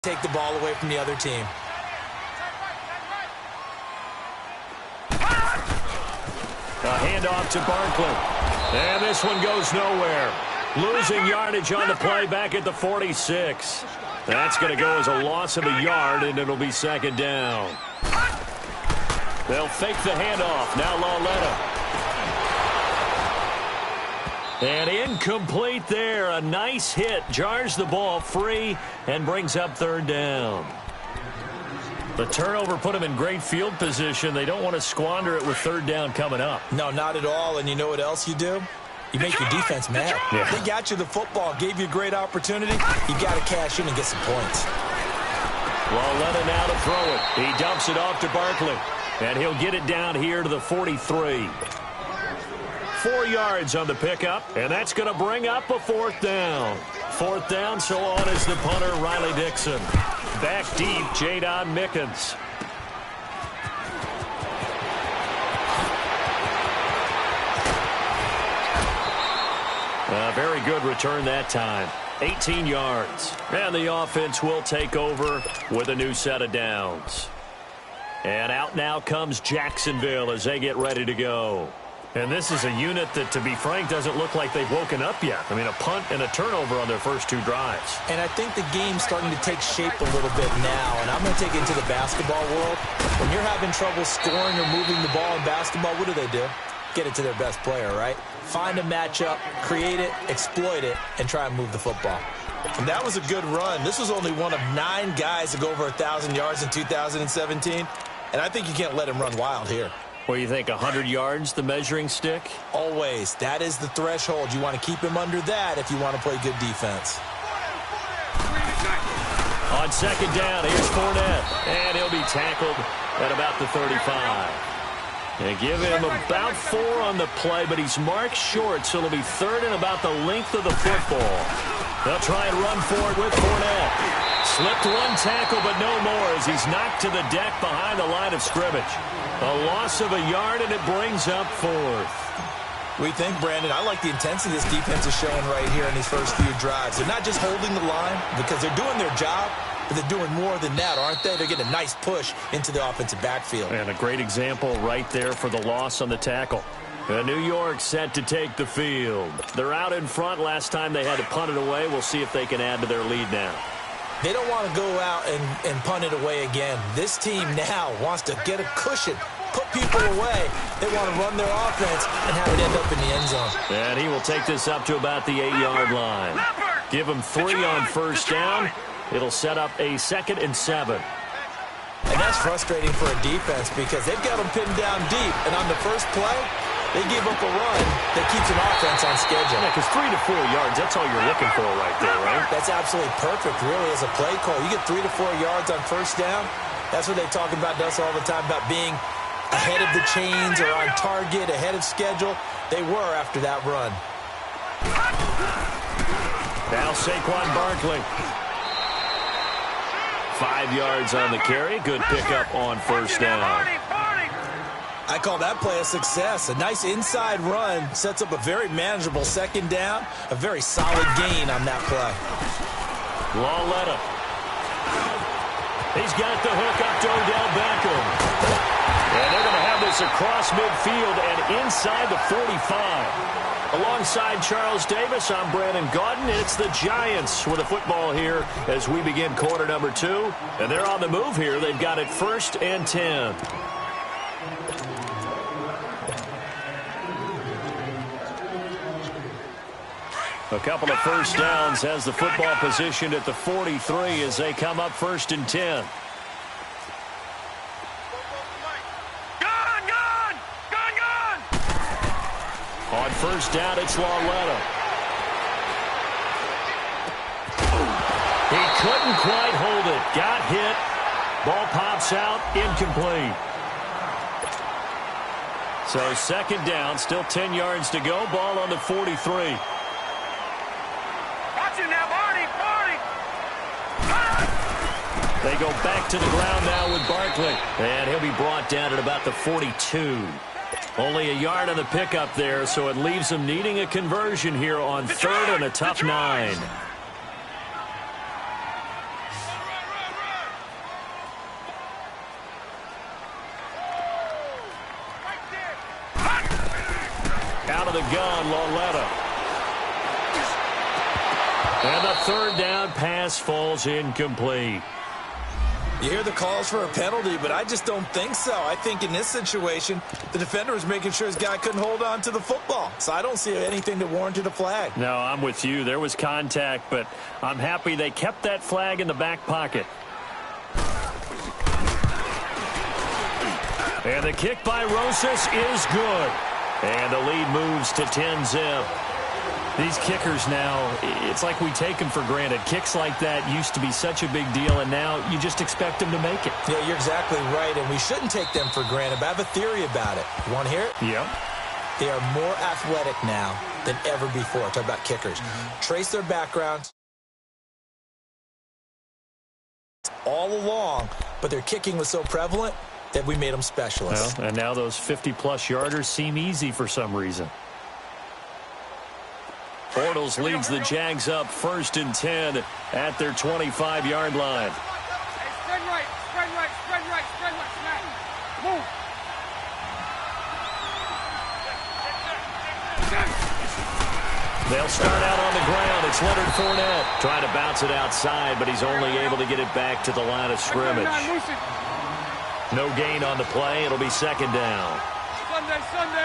Take the ball away from the other team. A handoff to Barkley. And this one goes nowhere. Losing yardage on the play back at the 46. That's going to go as a loss of a yard, and it'll be second down. They'll fake the handoff. Now Lauletta. And incomplete there. A nice hit. Jars the ball free and brings up third down. The turnover put them in great field position. They don't want to squander it with third down coming up. No, not at all. And you know what else you do? You make your defense mad. Yeah. They got you the football, gave you a great opportunity. You got to cash in and get some points. Lauletta now to throw it. He dumps it off to Barkley. And he'll get it down here to the 43. 4 yards on the pickup, and that's going to bring up a fourth down. Fourth down, so on is the punter, Riley Dixon. Back deep, Jadon Mickens. A very good return that time. 18 yards. And the offense will take over with a new set of downs. And out now comes Jacksonville as they get ready to go. And this is a unit that, to be frank, doesn't look like they've woken up yet. I mean, a punt and a turnover on their first 2 drives. And I think the game's starting to take shape a little bit now. And I'm going to take it into the basketball world. When you're having trouble scoring or moving the ball in basketball, what do? Get it to their best player, right? Find a matchup, create it, exploit it, and try and move the football. And that was a good run. This was only one of 9 guys to go over 1,000 yards in 2017. And I think you can't let him run wild here. What do you think, 100 yards, the measuring stick? Always. That is the threshold. You want to keep him under that if you want to play good defense. On second down, here's Fournette. And he'll be tackled at about the 35. They give him about 4 on the play, but he's marked short, so it'll be third and about the length of the football. They'll try and run for it with Fournette. Slipped 1 tackle, but no more as he's knocked to the deck behind the line of scrimmage. A loss of a yard, and it brings up 4th. We think, Brandon, I like the intensity this defense is showing right here in these first few drives. They're not just holding the line because they're doing their job, but they're doing more than that, aren't they? They're getting a nice push into the offensive backfield. And a great example right there for the loss on the tackle. New York set to take the field. They're out in front. Last time they had to punt it away. We'll see if they can add to their lead now. They don't want to go out and punt it away again. This team now wants to get a cushion, put people away. They want to run their offense and have it end up in the end zone. And he will take this up to about the 8-yard line. Give him 3 on first down. It'll set up a 2nd and 7. And that's frustrating for a defense because they've got them pinned down deep. And on the first play, they give up a run that keeps an offense on schedule. Yeah, because 3 to 4 yards, that's all you're looking for right there, right? That's absolutely perfect, really, as a play call. You get 3 to 4 yards on first down. That's what they talk about to us all the time, about being ahead of the chains or on target, ahead of schedule. They were after that run. Now Saquon Barkley. 5 yards on the carry. Good pickup on first down. I call that play a success. A nice inside run sets up a very manageable second down. A very solid gain on that play. Lauletta. He's got the hook up to Odell Beckham. And they're going to have this across midfield and inside the 45. Alongside Charles Davis, I'm Brandon Gaudin. It's the Giants with the football here as we begin quarter number 2. And they're on the move here. They've got it 1st and 10. A couple of first downs has the football positioned at the 43 as they come up 1st and 10. On first down, it's Lauletta. He couldn't quite hold it. Got hit. Ball pops out. Incomplete. So 2nd down. Still 10 yards to go. Ball on the 43. They go back to the ground now with Barkley. And he'll be brought down at about the 42. Only a yard on the pickup there, so it leaves them needing a conversion here on 3rd and a tough 9. of the gun, Lauletta. And the third down pass falls incomplete. You hear the calls for a penalty, but I just don't think so. I think in this situation, the defender was making sure his guy couldn't hold on to the football. So I don't see anything that warranted a flag. No, I'm with you. There was contact, but I'm happy they kept that flag in the back pocket. And the kick by Rosas is good. And the lead moves to 10-zip. These kickers now, it's like we take them for granted. Kicks like that used to be such a big deal, and now you just expect them to make it. Yeah, you're exactly right, and we shouldn't take them for granted, but I have a theory about it. You want to hear it? Yep. They are more athletic now than ever before. Talk about kickers. Trace their backgrounds all along, but their kicking was so prevalent that we made them specialists. Well, and now those 50-plus yarders seem easy for some reason. Bortles leads the Jags up 1st and 10 at their 25-yard line. Hey, spread right, spread right, spread right, spread right, smack. Move. They'll start out on the ground. It's Leonard Fournette trying to bounce it outside, but he's only able to get it back to the line of scrimmage. No gain on the play. It'll be 2nd down.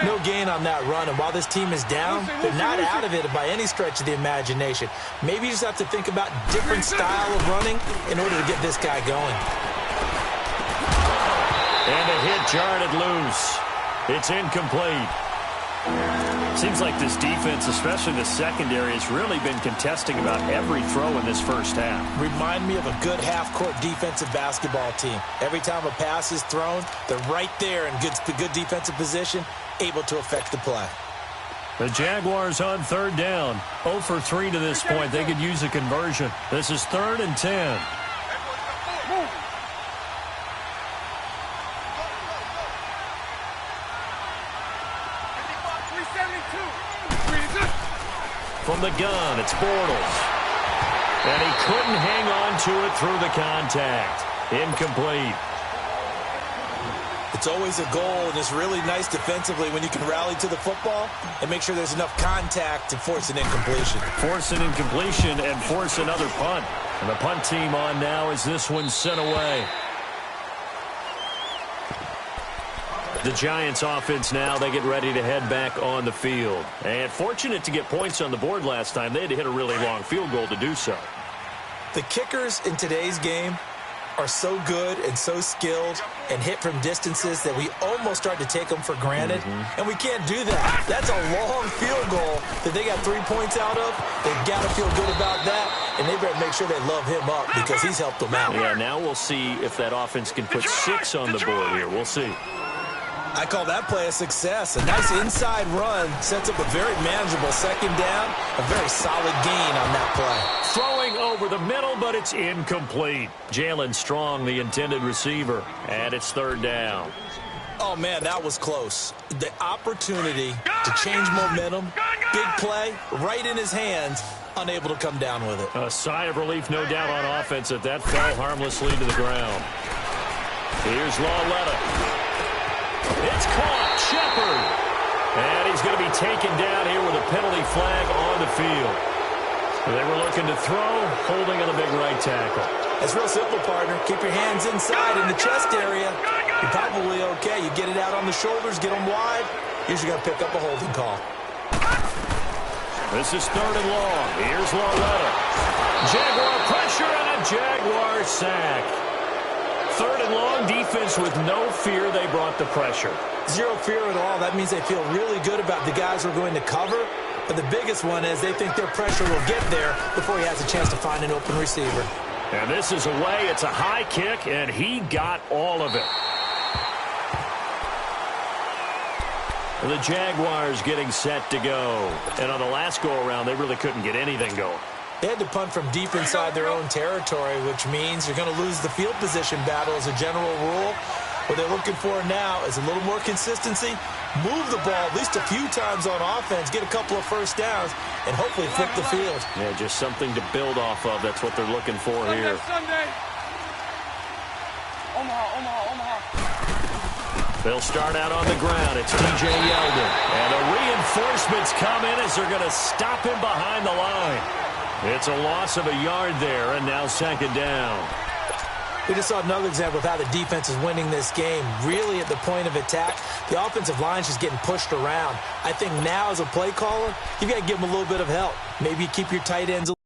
No gain on that run, and while this team is down, they're not out of it by any stretch of the imagination. Maybe you just have to think about different style of running in order to get this guy going. And a hit jarred it loose. It's incomplete. Seems like this defense, especially the secondary, has really been contesting about every throw in this first half. Remind me of a good half-court defensive basketball team. Every time a pass is thrown, they're right there in good defensive position, able to affect the play. The Jaguars on 3rd down. 0 for 3 to this point. They could use a conversion. This is 3rd and 10. From the gun, it's Bortles. And he couldn't hang on to it through the contact. Incomplete. It's always a goal, and it's really nice defensively when you can rally to the football and make sure there's enough contact to force an incompletion. Force an incompletion and force another punt. And the punt team on now as this one's sent away. The Giants offense now, they get ready to head back on the field. And fortunate to get points on the board last time. They had to hit a really long field goal to do so. The kickers in today's game are so good and so skilled and hit from distances that we almost start to take them for granted. And we can't do that. That's a long field goal that they got 3 points out of. They've got to feel good about that, and they better make sure they love him up because he's helped them out. Yeah, now we'll see if that offense can put 6 on the board here. We'll see. I call that play a success. A nice inside run sets up a very manageable 2nd down. A very solid gain on that play. Throwing over the middle, but it's incomplete. Jalen Strong, the intended receiver, and it's 3rd down. Oh, man, that was close. The opportunity to change momentum, big play, right in his hands, unable to come down with it. A sigh of relief, no doubt, on offense that fell harmlessly to the ground. Here's Lauletta. It's caught. Shepard. And he's going to be taken down here with a penalty flag on the field. They were looking to throw, holding on the big right tackle. It's real simple, partner. Keep your hands inside in the chest area. You're probably okay. You get it out on the shoulders, get them wide. Usually going to pick up a holding call. This is 3rd and long. Here's Lauletta. Jaguar pressure and a Jaguar sack. 3rd and long, defense with no fear. They brought the pressure. Zero fear at all. That means they feel really good about the guys who are going to cover. But the biggest one is they think their pressure will get there before he has a chance to find an open receiver. And this is away. It's a high kick, and he got all of it. The Jaguars getting set to go. And on the last go-around, they really couldn't get anything going. They had to punt from deep inside their own territory, which means you're going to lose the field position battle as a general rule. What they're looking for now is a little more consistency, move the ball at least a few times on offense, get a couple of first downs, and hopefully flip the field. Yeah, just something to build off of. That's what they're looking for here. Sunday. Omaha. They'll start out on the ground. It's DJ Yeldon. And the reinforcements come in as they're going to stop him behind the line. It's a loss of a yard there, and now second down. We just saw another example of how the defense is winning this game. Really at the point of attack, the offensive line is just getting pushed around. I think now as a play caller, you've got to give them a little bit of help. Maybe keep your tight ends a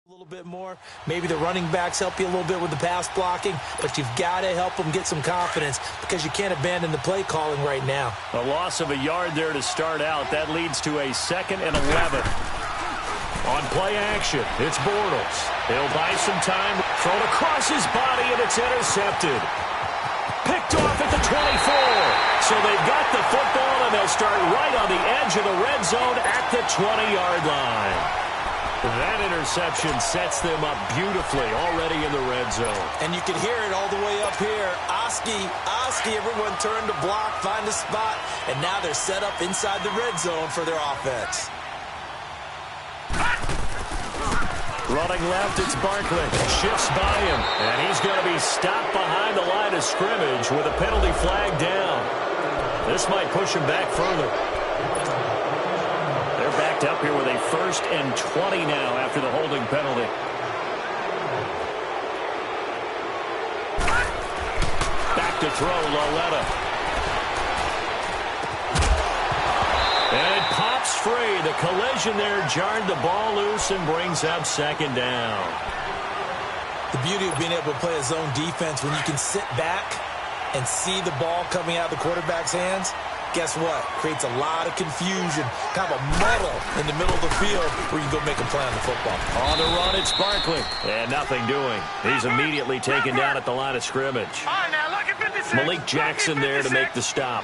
little bit more. Maybe the running backs help you a little bit with the pass blocking, but you've got to help them get some confidence because you can't abandon the play calling right now. A loss of a yard there to start out. That leads to a 2nd and 11. On play action, it's Bortles. He'll buy some time, thrown across his body, and it's intercepted. Picked off at the 24. So they've got the football, and they'll start right on the edge of the red zone at the 20-yard line. That interception sets them up beautifully already in the red zone. And you can hear it all the way up here. Oski, everyone turned to block, find a spot, and now they're set up inside the red zone for their offense. Running left, it's Barkley. Shifts by him, and he's going to be stopped behind the line of scrimmage with a penalty flag down. This might push him back further. They're backed up here with a 1st and 20 now after the holding penalty. Back to throw, Loletta. And it pops free. The collision there jarred the ball loose and brings up second down. The beauty of being able to play a zone defense when you can sit back and see the ball coming out of the quarterback's hands, guess what? Creates a lot of confusion, kind of a muddle in the middle of the field where you can go make a play on the football. On the run, it's Barkley. And nothing doing. He's immediately taken down at the line of scrimmage. Malik Jackson there to make the stop.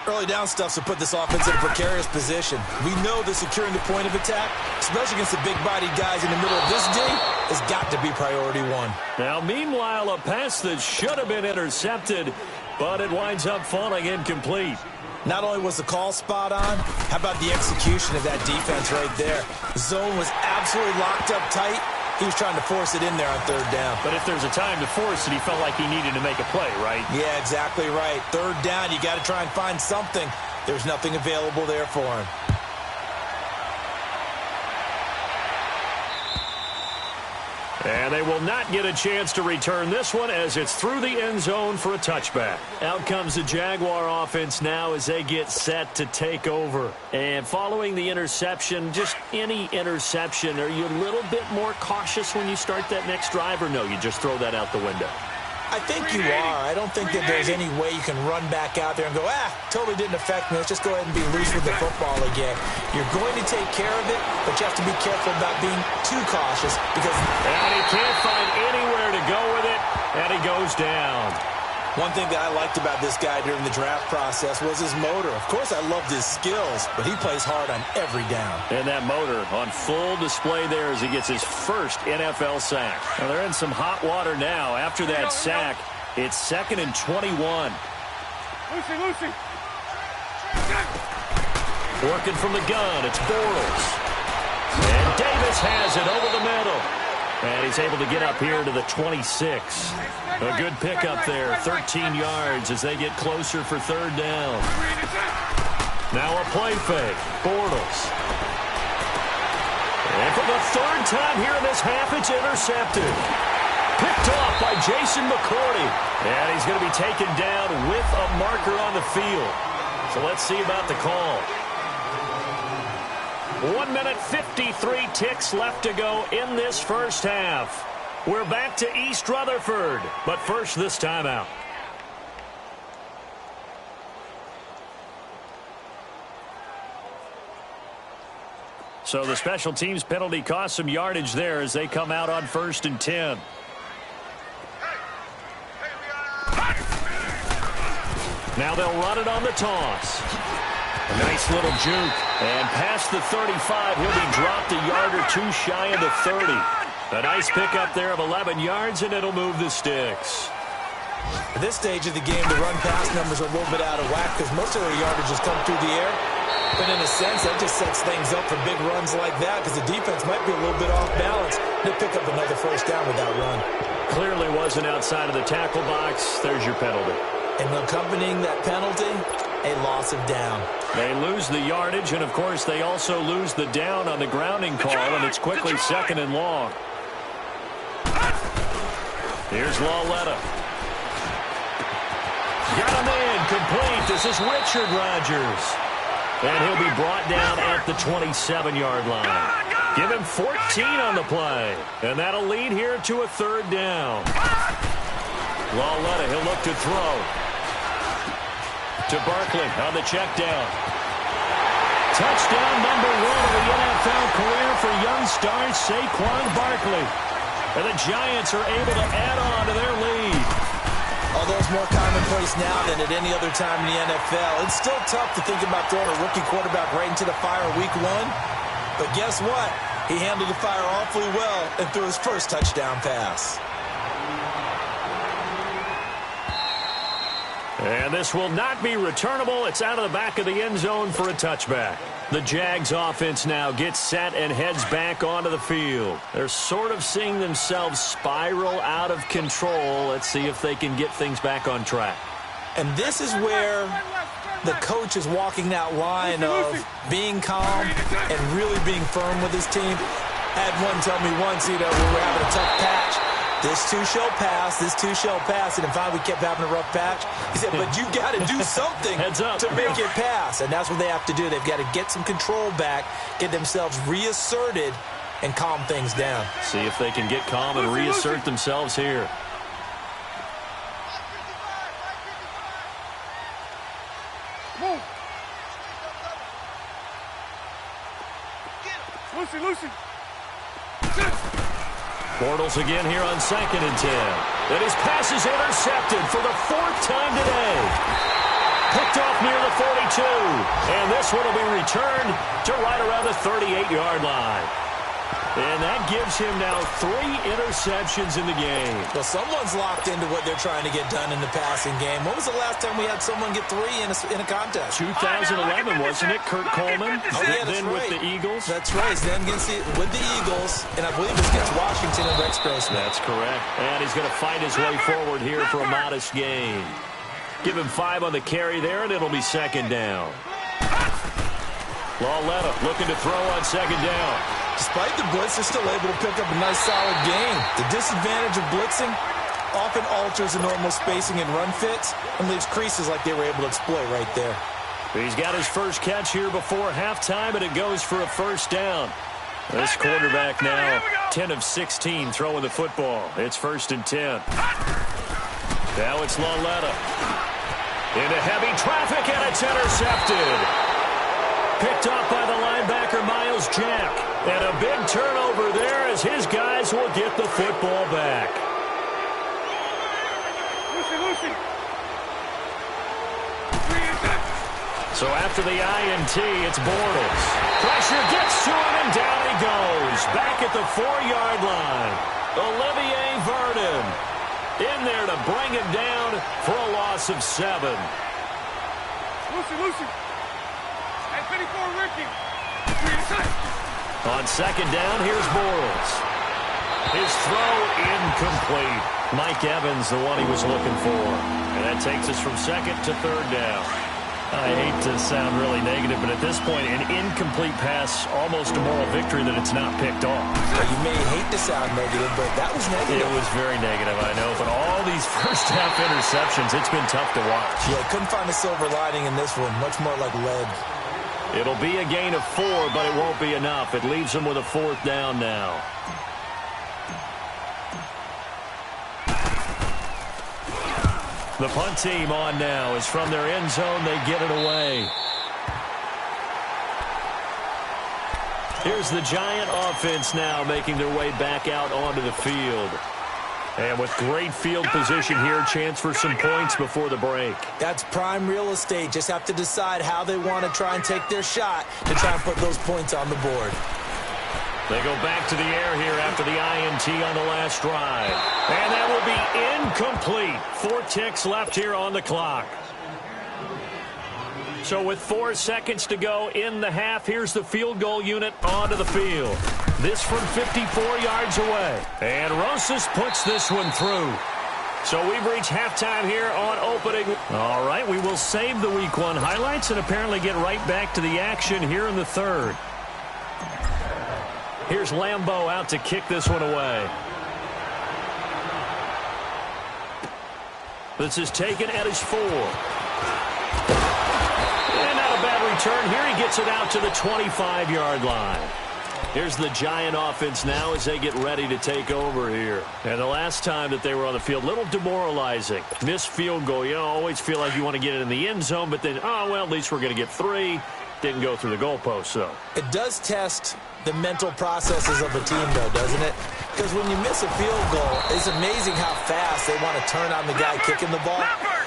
Early down stuff to put this offense in a precarious position. We know that securing the point of attack, especially against the big-bodied guys in the middle of this D, has got to be priority one. Now, meanwhile, a pass that should have been intercepted, but it winds up falling incomplete. Not only was the call spot on, how about the execution of that defense right there? The zone was absolutely locked up tight. He was trying to force it in there on 3rd down. But if there's a time to force it, he felt like he needed to make a play, right? Yeah, exactly right. 3rd down, you got to try and find something. There's nothing available there for him. And they will not get a chance to return this one as it's through the end zone for a touchback. Out comes the Jaguar offense now as they get set to take over. And following the interception, just any interception, are you a little bit more cautious when you start that next drive, or no, you just throw that out the window? I think you are. I don't think that there's any way you can run back out there and go, totally didn't affect me. Let's just go ahead and be loose with the football again. You're going to take care of it, but you have to be careful about being too cautious because... And he can't find anywhere to go with it, and he goes down. One thing that I liked about this guy during the draft process was his motor. Of course, I loved his skills, but he plays hard on every down. And that motor on full display there as he gets his first NFL sack. Now, they're in some hot water now. After that sack, it's 2nd and 21. Lucy. Working from the gun, it's Bortles. And Davis has it over the middle. And he's able to get up here to the 26. A good pickup there, 13 yards as they get closer for 3rd down. Now a play fake, Bortles. And for the third time here in this half, it's intercepted. Picked off by Jason McCourty. And he's going to be taken down with a marker on the field. So let's see about the call. 1 minute 53 ticks left to go in this first half. We're back to East Rutherford, but first this timeout. So the special teams penalty cost some yardage there as they come out on 1st and 10. Now they'll run it on the toss. A nice little juke. And past the 35, he'll be dropped a yard or two shy of the 30. A nice pickup there of 11 yards, and it'll move the sticks. At this stage of the game, the run-pass numbers are a little bit out of whack because most of their yardage has come through the air. But in a sense, that just sets things up for big runs like that because the defense might be a little bit off balance. They'll pick up another first down with that run. Clearly wasn't outside of the tackle box. There's your penalty. And accompanying that penalty, a loss of down. They lose the yardage, and, of course, they also lose the down on the grounding call, and it's quickly 2nd and long. Here's Lawletta. Got him in, complete. This is Richard Rodgers. And he'll be brought down at the 27-yard line. Give him 14 on the play, and that'll lead here to a 3rd down. Lawletta, he'll look to throw. To Barkley on the check down. Touchdown number 1 of the NFL career for young star Saquon Barkley. And the Giants are able to add on to their lead. Although it's more commonplace now than at any other time in the NFL, it's still tough to think about throwing a rookie quarterback right into the fire week 1. But guess what? He handled the fire awfully well and threw his first touchdown pass. And this will not be returnable. It's out of the back of the end zone for a touchback. The Jags offense now gets set and heads back onto the field. They're sort of seeing themselves spiral out of control. Let's see if they can get things back on track. And this is where the coach is walking that line of being calm and really being firm with his team. I had one tell me once, when we're having a tough patch, this too shall pass, this too shall pass. And finally we kept having a rough patch. He said, but you got to do something to make it pass. And that's what they have to do. They've got to get some control back, get themselves reasserted, and calm things down. See if they can get calm and reassert themselves here. Move. Lucy. Bortles again here on 2nd and 10. And his pass is intercepted for the 4th time today. Picked off near the 42. And this one will be returned to right around the 38-yard line. And that gives him now 3 interceptions in the game. Well, someone's locked into what they're trying to get done in the passing game. When was the last time we had someone get 3 in a contest? 2011, wasn't it? Kurt Coleman. Then right. With the Eagles. That's right. Then with the Eagles, and I believe it's against Washington and Rex Grossman. That's correct. And he's going to fight his way forward here for a modest gain. Give him 5 on the carry there, and it'll be 2nd down. Lawletta looking to throw on 2nd down. Despite the blitz, they're still able to pick up a nice, solid gain. The disadvantage of blitzing often alters the normal spacing and run fits and leaves creases like they were able to exploit right there. He's got his first catch here before halftime, and it goes for a 1st down. This quarterback now 10 of 16 throwing the football. It's 1st and 10. Now it's Lawletta. Into heavy traffic, and it's intercepted. Picked off by the linebacker, Miles Jack. And a big turnover there as his guys will get the football back. Lucy. So after the INT, it's Bortles. Pressure gets to him, and down he goes. Back at the 4-yard line. Olivier Vernon in there to bring him down for a loss of 7. Lucy. Hey, 54, Ricky. On 2nd down, here's Bortles. His throw incomplete. Mike Evans, the one he was looking for. And that takes us from 2nd to 3rd down. I hate to sound really negative, but at this point, an incomplete pass, almost a moral victory that it's not picked off. Well, you may hate to sound negative, but that was negative. It was very negative, I know, but all these first-half interceptions, it's been tough to watch. Yeah, couldn't find a silver lining in this one. Much more like lead. It'll be a gain of 4, but it won't be enough. It leaves them with a 4th down now. The punt team on now is from their end zone. They get it away. Here's the Giant offense now making their way back out onto the field. And with great field position here, chance for some points before the break. That's prime real estate. Just have to decide how they want to try and take their shot to try and put those points on the board. They go back to the air here after the INT on the last drive. And that will be incomplete. 4 ticks left here on the clock. So with 4 seconds to go in the half, here's the field goal unit onto the field. This from 54 yards away. And Rosas puts this one through. So we've reached halftime here on opening. All right, we will save the Week 1 highlights and apparently get right back to the action here in the third. Here's Lambeau out to kick this one away. This is taken at his 4. And not a bad return here. He gets it out to the 25-yard line. Here's the Giant offense now as they get ready to take over here. And the last time that they were on the field, a little demoralizing. Missed field goal. You know, always feel like you want to get it in the end zone, but then, oh, well, at least we're going to get 3. Didn't go through the goalpost, though. It does test the mental processes of a team, though, doesn't it? Because when you miss a field goal, it's amazing how fast they want to turn on the guy kicking the ball.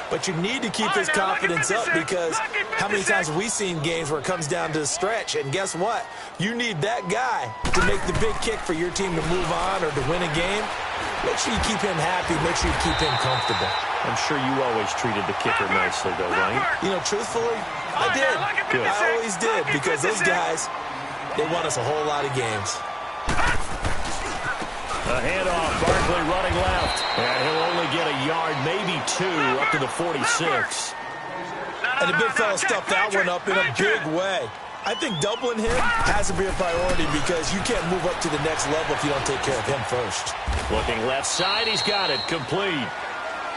But you need to keep his confidence up because how many times have we seen games where it comes down to the stretch? And guess what? You need that guy to make the big kick for your team to move on or to win a game. Make sure you keep him happy. Make sure you keep him comfortable. I'm sure you always treated the kicker nicely, though, right? You know, truthfully, I did. Good. I always did because those guys, they won us a whole lot of games. A handoff, Barkley running left. And he'll only get a yard, maybe 2, up to the 46. And the big fella stuffed that one up in a big way. I think doubling him has to be a priority because you can't move up to the next level if you don't take care of him first. Looking left side, he's got it, complete.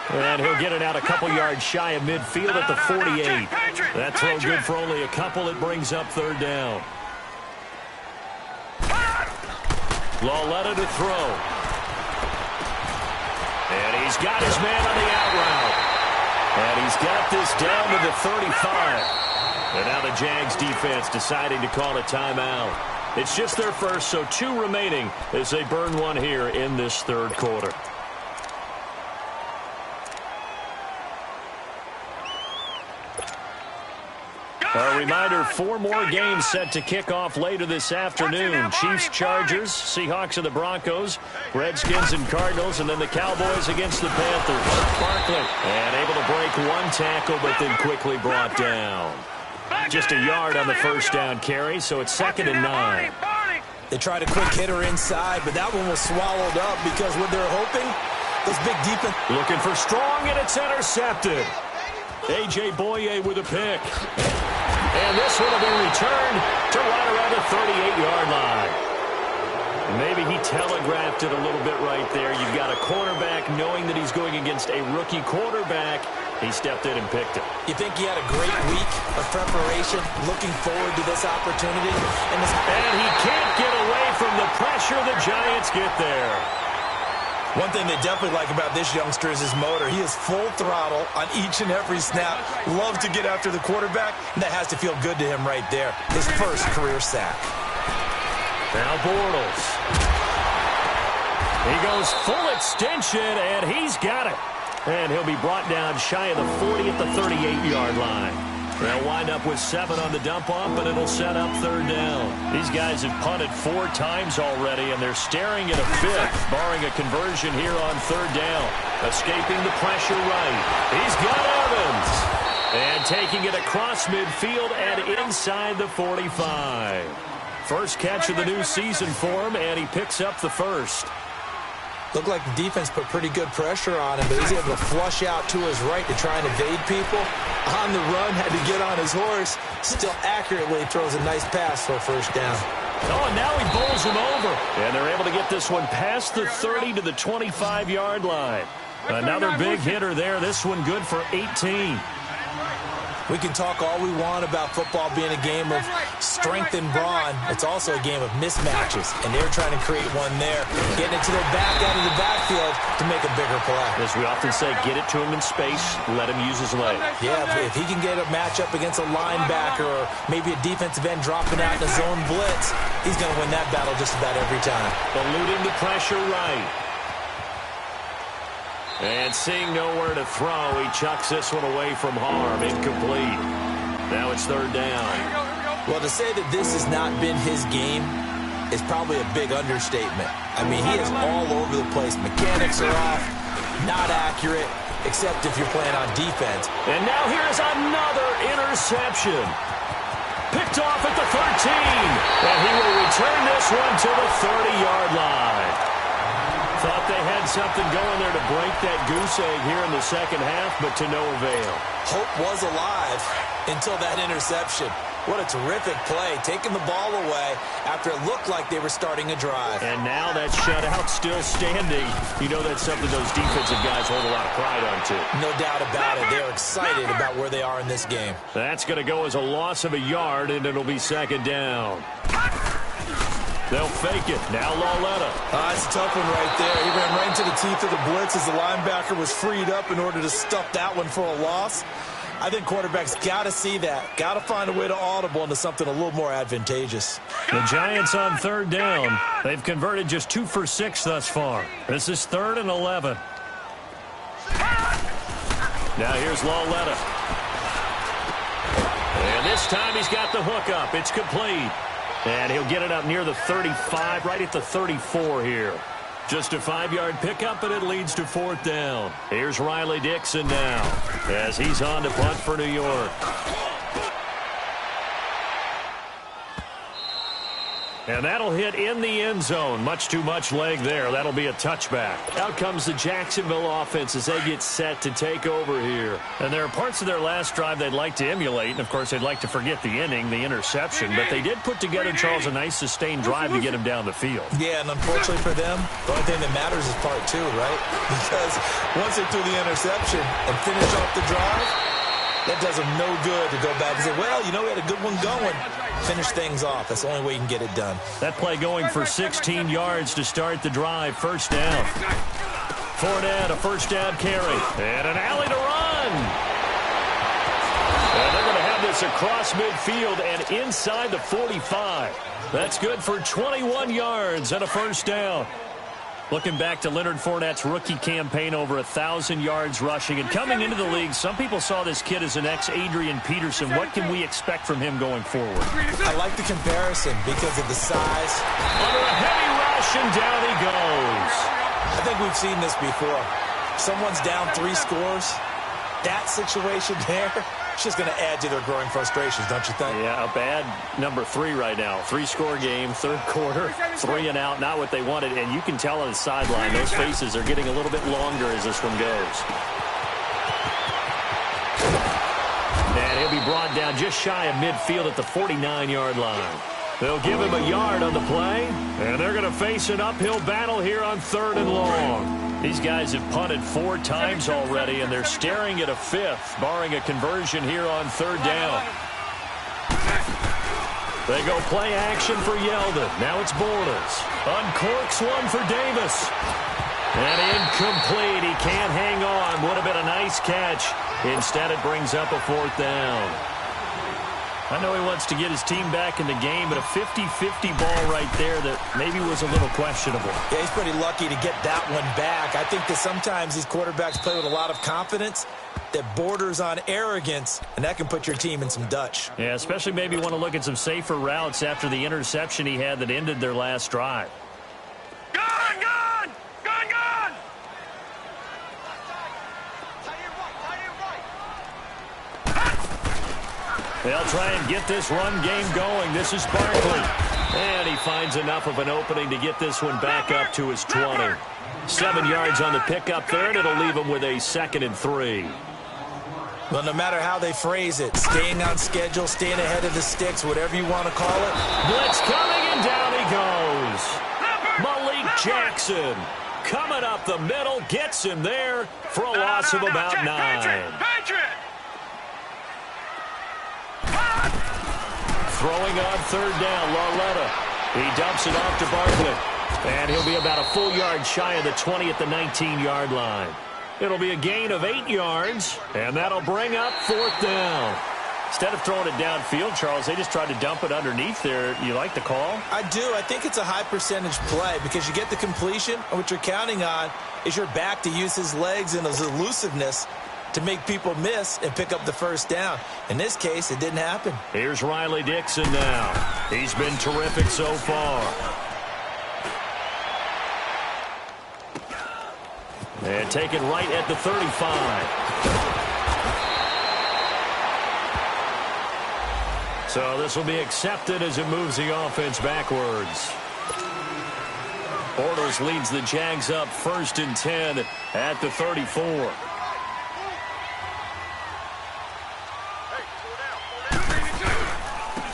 And he'll get it out a couple yards shy of midfield at the 48. That throw good for only a couple. It brings up 3rd down. Lauletta to throw. And he's got his man on the out route. And he's got this down to the 35. And now the Jags defense deciding to call a timeout. It's just their first, so 2 remaining as they burn one here in this third quarter. A reminder, 4 more games set to kick off later this afternoon. Chiefs, Chargers, Seahawks and the Broncos, Redskins and Cardinals, and then the Cowboys against the Panthers. Barkley, and able to break 1 tackle, but then quickly brought down. Just a yard on the first down carry, so it's 2nd and 9. They tried a quick hitter inside, but that one was swallowed up because what they're hoping, those big defense. Looking for Strong, and it's intercepted. A.J. Boye with a pick. And this one will be returned to right around the 38-yard line. And maybe he telegraphed it a little bit right there. You've got a cornerback knowing that he's going against a rookie quarterback. He stepped in and picked it. You think he had a great week of preparation, looking forward to this opportunity? And he can't get away from the pressure. The Giants get there. One thing they definitely like about this youngster is his motor. He is full throttle on each and every snap. Loves to get after the quarterback. And that has to feel good to him right there. His first career sack. Now Bortles. He goes full extension, and he's got it. And he'll be brought down shy of the 40 at the 38-yard line. They'll wind up with 7 on the dump-off, but it'll set up 3rd down. These guys have punted 4 times already, and they're staring at a 5th, barring a conversion here on 3rd down. Escaping the pressure right. He's got Evans. And taking it across midfield and inside the 45. First catch of the new season for him, and he picks up the first. Looked like the defense put pretty good pressure on him, but he's able to flush out to his right to try and evade people. On the run, had to get on his horse. Still accurately throws a nice pass for a first down. Oh, and now he bowls him over. And they're able to get this one past the 30 to the 25-yard line. Another big hitter there. This one good for 18. We can talk all we want about football being a game of strength and brawn. It's also a game of mismatches, and they're trying to create one there, getting it to their back out of the backfield to make a bigger play. As we often say, get it to him in space, let him use his leg. Yeah, if he can get a matchup against a linebacker or maybe a defensive end dropping out in a zone blitz, he's going to win that battle just about every time. Eluding the pressure right. And seeing nowhere to throw, he chucks this one away from harm. Incomplete. Now it's third down. Well, to say that this has not been his game is probably a big understatement. I mean, he is all over the place. Mechanics are off, not accurate, except if you're playing on defense. And now here's another interception. Picked off at the 13. And he will return this one to the 30-yard line. Thought they had something going there to break that goose egg here in the second half, but to no avail. Hope was alive until that interception. What a terrific play, taking the ball away after it looked like they were starting a drive. And now that shutout still standing. You know that's something those defensive guys hold a lot of pride on, too. No doubt about it. They're excited about where they are in this game. That's going to go as a loss of a yard, and it'll be second down. They'll fake it. Now Lauletta. That's a tough one right there. He ran right into the teeth of the blitz as the linebacker was freed up in order to stuff that one for a loss. I think quarterbacks got to see that. Got to find a way to audible into something a little more advantageous. The Giants on third down. They've converted just 2 for 6 thus far. This is 3rd and 11. Now here's Lauletta. And this time he's got the hook up. It's complete. And he'll get it up near the 35, right at the 34 here. Just a 5-yard pickup, and it leads to 4th down. Here's Riley Dixon now as he's on to punt for New York. And that'll hit in the end zone. Much too much leg there. That'll be a touchback. Out comes the Jacksonville offense as they get set to take over here. And there are parts of their last drive they'd like to emulate. And, of course, they'd like to forget the inning, the interception. But they did put together, Charles, a nice sustained drive to get him down the field. Yeah, and unfortunately for them, the only thing that matters is part 2, right? Because once they threw the interception and finish off the drive, that does them no good to go back and say, well, you know, we had a good one going. Finish things off. That's the only way you can get it done. That play going for 16 yards to start the drive. First down. Fournette, a first down carry. And an alley to run. And they're going to have this across midfield and inside the 45. That's good for 21 yards and a first down. Looking back to Leonard Fournette's rookie campaign, over 1,000 yards rushing. And coming into the league, some people saw this kid as an ex-Adrian Peterson. What can we expect from him going forward? I like the comparison because of the size. Under a heavy rush, and down he goes. I think we've seen this before. Someone's down 3 scores. That situation there, it's just going to add to their growing frustrations, don't you think? Yeah, a bad number 3 right now. 3-score game, third quarter, 3 and out, not what they wanted. And you can tell on the sideline, those faces are getting a little bit longer as this one goes. And he'll be brought down just shy of midfield at the 49-yard line. They'll give him a yard on the play, and they're going to face an uphill battle here on 3rd and long. These guys have punted 4 times already, and they're staring at a 5th, barring a conversion here on 3rd down. They go play action for Yeldon. Now it's Bortles. Uncorks one for Davis. And incomplete. He can't hang on. Would have been a nice catch. Instead, it brings up a 4th down. I know he wants to get his team back in the game, but a 50-50 ball right there that maybe was a little questionable. Yeah, he's pretty lucky to get that one back. I think that sometimes these quarterbacks play with a lot of confidence that borders on arrogance, and that can put your team in some Dutch. Yeah, especially maybe want to look at some safer routes after the interception he had that ended their last drive. Gone! Gone! Gone! Gone! They'll try and get this run game going. This is Barkley. And he finds enough of an opening to get this one back up to his 20. 7 yards on the pickup there, and it'll leave him with a 2nd and 3. Well, no matter how they phrase it, staying on schedule, staying ahead of the sticks, whatever you want to call it. Blitz coming, and down he goes. Malik Jackson coming up the middle, gets him there for a loss of about 9. Throwing on 3rd down, Lauletta. He dumps it off to Barkley. And he'll be about a full yard shy of the 20 at the 19-yard line. It'll be a gain of 8 yards, and that'll bring up 4th down. Instead of throwing it downfield, Charles, they just tried to dump it underneath there. You like the call? I do. I think it's a high percentage play because you get the completion, and what you're counting on is your back to use his legs and his elusiveness to make people miss and pick up the 1st down. In this case, it didn't happen. Here's Riley Dixon now. He's been terrific so far. And taken right at the 35. So this will be accepted as it moves the offense backwards. Bortles leads the Jags up 1st and 10 at the 34.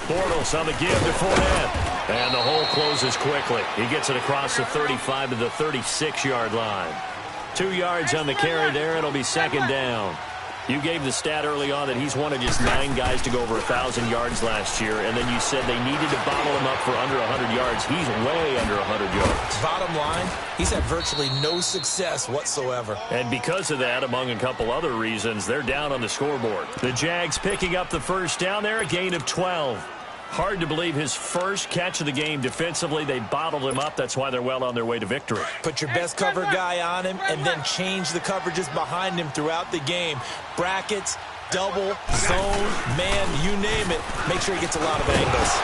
Bortles on the give to Fournette. And the hole closes quickly. He gets it across the 35 to the 36-yard line. 2 yards on the carry there. It'll be 2nd down. You gave the stat early on that he's one of just 9 guys to go over 1,000 yards last year, and then you said they needed to bottle him up for under 100 yards. He's way under 100 yards. Bottom line, he's had virtually no success whatsoever. And because of that, among a couple other reasons, they're down on the scoreboard. The Jags picking up the 1st down there, a gain of 12. Hard to believe his first catch of the game defensively. They bottled him up. That's why they're well on their way to victory. Put your best cover guy on him and then change the coverages behind him throughout the game. Brackets, double, zone, man, you name it. Make sure he gets a lot of angles.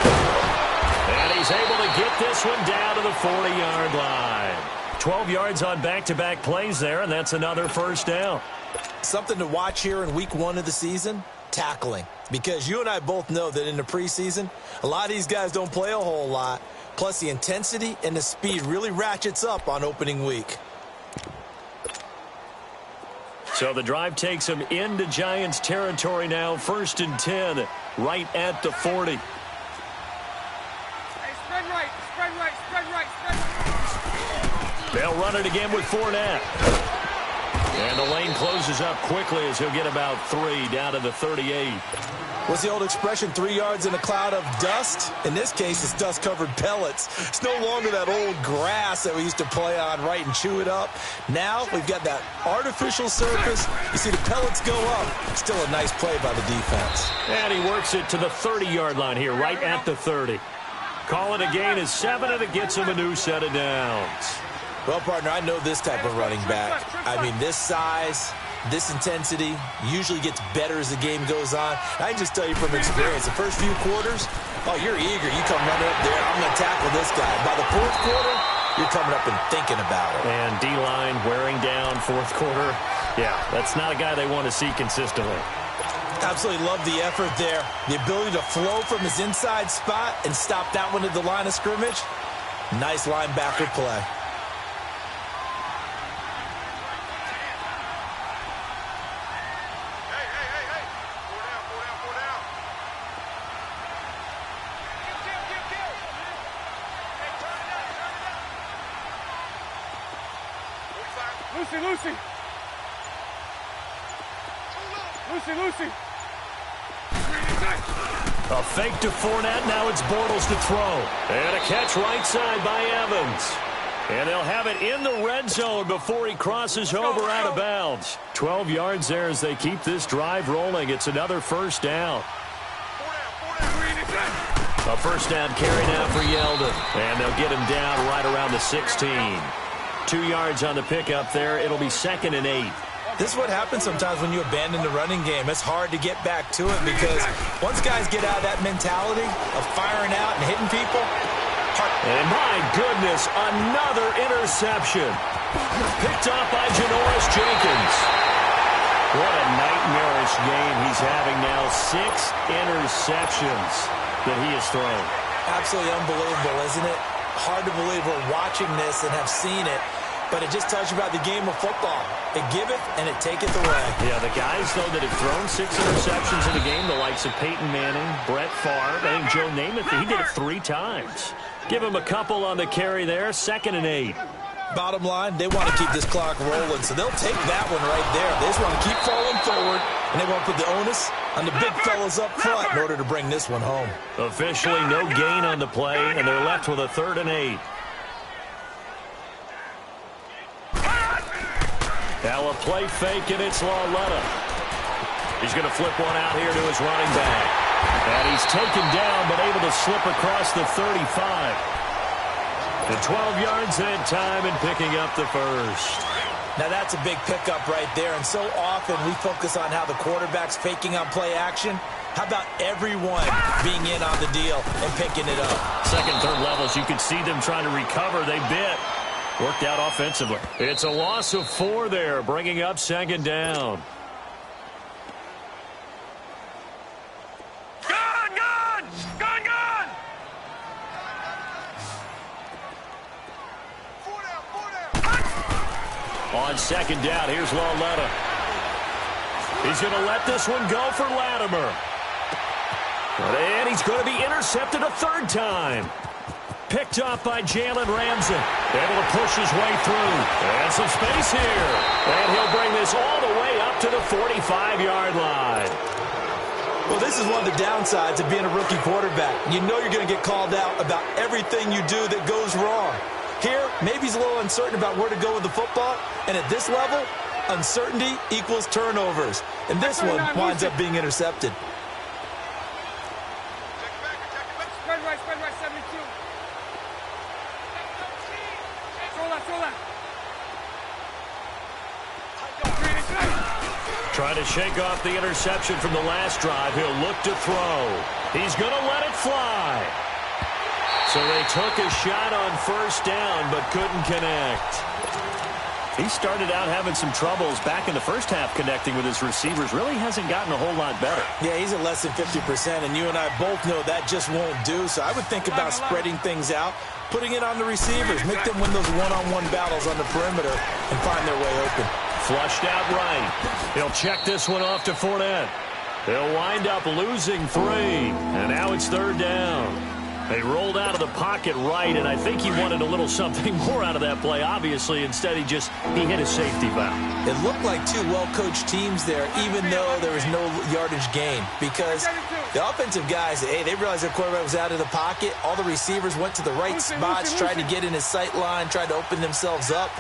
And he's able to get this one down to the 40-yard line. 12 yards on back-to-back plays there, and that's another 1st down. Something to watch here in week 1 of the season, tackling. Because you and I both know that in the preseason, a lot of these guys don't play a whole lot. Plus, the intensity and the speed really ratchets up on opening week. So the drive takes him into Giants territory now. 1st and 10, right at the 40. Hey, spread right, spread right, spread right, spread right. They'll run it again with Fournette. And the lane closes up quickly as he'll get about 3 down to the 38. What's the old expression, 3 yards in a cloud of dust? In this case, it's dust-covered pellets. It's no longer that old grass that we used to play on, right, and chew it up. Now we've got that artificial surface. You see the pellets go up. Still a nice play by the defense. And he works it to the 30-yard line here, right at the 30. Call it a gain of 7, and it gets him a new set of downs. Well, partner, I know this type of running back. I mean, this size, this intensity usually gets better as the game goes on. I can just tell you from experience, the first few quarters, oh, you're eager. You come running up there, I'm going to tackle this guy. By the 4th quarter, you're coming up and thinking about it. And D-line wearing down 4th quarter. Yeah, that's not a guy they want to see consistently. Absolutely love the effort there. The ability to flow from his inside spot and stop that one at the line of scrimmage. Nice linebacker play. Lucy. A fake to Fournette. Now it's Bortles to throw. And a catch right side by Evans. And they'll have it in the red zone before he crosses over out of bounds. 12 yards there as they keep this drive rolling. It's another 1st down. A 1st down carry now for Yeldon. And they'll get him down right around the 16. 2 yards on the pickup there. It'll be 2nd and 8. This is what happens sometimes when you abandon the running game. It's hard to get back to it because once guys get out of that mentality of firing out and hitting people. And my goodness, another interception. Picked off by Janoris Jenkins. What a nightmarish game he's having now. 6 interceptions that he has thrown. Absolutely unbelievable, isn't it? Hard to believe we're watching this and have seen it, but it just tells you about the game of football. It giveth and it taketh away. Yeah, the guys, though, that have thrown 6 interceptions in a game, the likes of Peyton Manning, Brett Favre, I think Joe Namath, he did it 3 times. Give him a couple on the carry there, 2nd and 8. Bottom line, they want to keep this clock rolling, so they'll take that one right there. They just want to keep falling forward, and they want to put the onus on the big fellas up front in order to bring this one home. Officially no gain on the play, and they're left with a 3rd and 8. Now a play fake, and it's Lauletta. He's going to flip one out here to his running back. And he's taken down, but able to slip across the 35. The 12 yards that time and picking up the 1st. Now that's a big pickup right there, and so often we focus on how the quarterback's faking on play action. How about everyone being in on the deal and picking it up? 2nd, 3rd levels, you could see them trying to recover. They bit. Worked out offensively. It's a loss of 4 there, bringing up 2nd down. On 2nd down, here's Lauletta. He's going to let this one go for Latimer. And he's going to be intercepted a 3rd time. Picked up by Jalen Ramsey. Able to push his way through. And some space here. And he'll bring this all the way up to the 45-yard line. Well, this is one of the downsides of being a rookie quarterback. You know you're going to get called out about everything you do that goes wrong. Here, maybe he's a little uncertain about where to go with the football. And at this level, uncertainty equals turnovers. And this one winds up being intercepted. Spread right, 72. Throw left. Trying to shake off the interception from the last drive. He'll look to throw. He's going to let it fly. So they took a shot on 1st down, but couldn't connect. He started out having some troubles back in the first half connecting with his receivers. Really hasn't gotten a whole lot better. Yeah, he's at less than 50%, and you and I both know that just won't do. So I would think about spreading things out, putting it on the receivers, make them win those one-on-one battles on the perimeter and find their way open. Flushed out right. He'll check this one off to Fournette. They'll wind up losing 3, and now it's 3rd down. They rolled out of the pocket right, and I think he wanted a little something more out of that play, obviously. Instead, he hit a safety valve. It looked like 2 well-coached teams there, even though there was no yardage gain, because the offensive guys, hey, they realized their quarterback was out of the pocket. All the receivers went to the right spots, tried to get in his sight line, tried to open themselves up.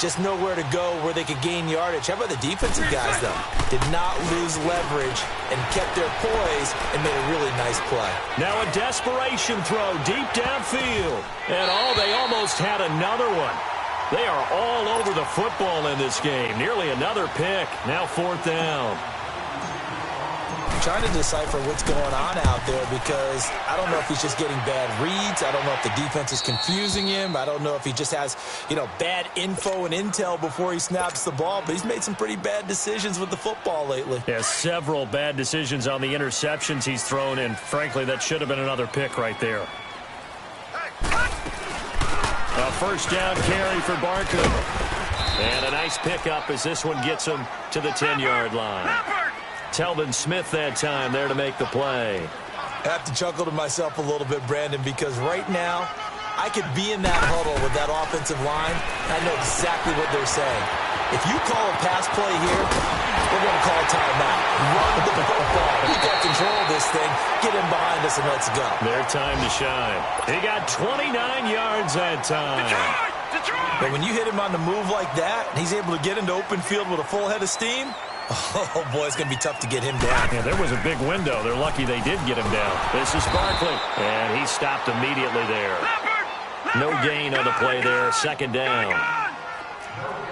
Just nowhere to go where they could gain yardage. How about the defensive guys, though? Did not lose leverage and kept their poise and made a really nice play. Now a desperation throw deep downfield. And they almost had another one. They are all over the football in this game. Nearly another pick. Now 4th down. Trying to decipher what's going on out there because I don't know if he's just getting bad reads. I don't know if the defense is confusing him. I don't know if he just has, bad info and intel before he snaps the ball. But he's made some pretty bad decisions with the football lately. Yeah, several bad decisions on the interceptions he's thrown, and frankly, that should have been another pick right there. A 1st down carry for Barker. And a nice pickup as this one gets him to the 10-yard line. Telvin Smith that time there to make the play. I have to chuckle to myself a little bit, Brandon, because right now I could be in that huddle with that offensive line, and I know exactly what they're saying. If you call a pass play here, we're going to call a timeout. Run the football. We got control of this thing. Get in behind us and let's go. Their time to shine. He got 29 yards that time. But when you hit him on the move like that, and he's able to get into open field with a full head of steam, oh, boy, it's going to be tough to get him down. Yeah, there was a big window. They're lucky they did get him down. This is Barkley, and he stopped immediately there. No gain on the play there, 2nd down.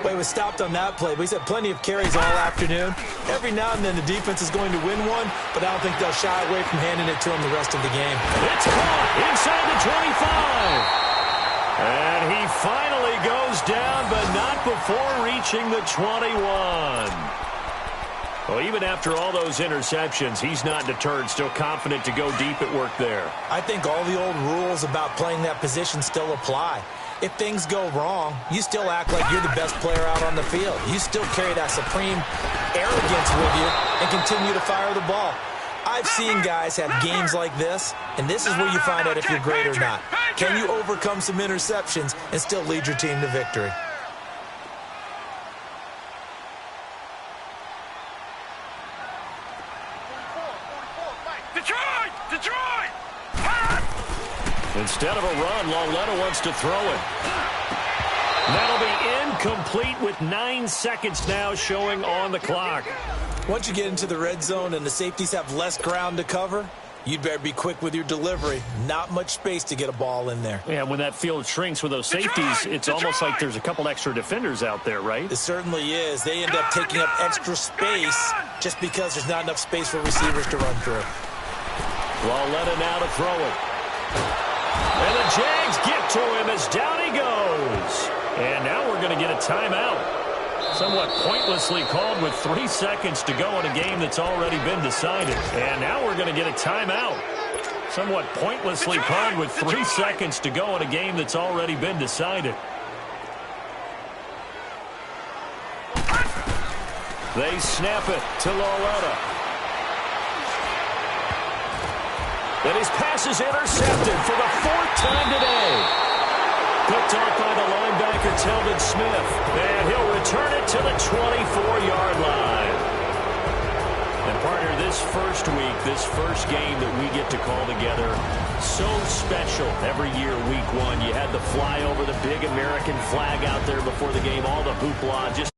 Well, he was stopped on that play, but he's had plenty of carries all afternoon. Every now and then the defense is going to win one, but I don't think they'll shy away from handing it to him the rest of the game. It's caught inside the 25. And he finally goes down, but not before reaching the 21. Well, even after all those interceptions, he's not deterred, still confident to go deep at work there. I think all the old rules about playing that position still apply. If things go wrong, you still act like you're the best player out on the field. You still carry that supreme arrogance with you and continue to fire the ball. I've seen guys have games like this, and this is where you find out if you're great or not. Can you overcome some interceptions and still lead your team to victory? Detroit! Instead of a run, Lauletta wants to throw it. That'll be incomplete with 9 seconds now showing on the clock. Once you get into the red zone and the safeties have less ground to cover, you'd better be quick with your delivery. Not much space to get a ball in there. Yeah, when that field shrinks with those safeties, it's almost like there's a couple extra defenders out there, right? It certainly is. They end up taking up extra space just because there's not enough space for receivers to run through. Lauletta now to throw it. And the Jags get to him as down he goes. And now we're going to get a timeout. Somewhat pointlessly called with 3 seconds to go in a game that's already been decided. And now we're going to get a timeout. Somewhat pointlessly called with 3 seconds to go in a game that's already been decided. They snap it to Lauletta. And his pass is intercepted for the 4th time today. Picked off by the linebacker, Telvin Smith. And he'll return it to the 24-yard line. And, partner, this first week, this first game that we get to call together, so special every year, week 1. You had the flyover, the big American flag out there before the game, all the hoopla, just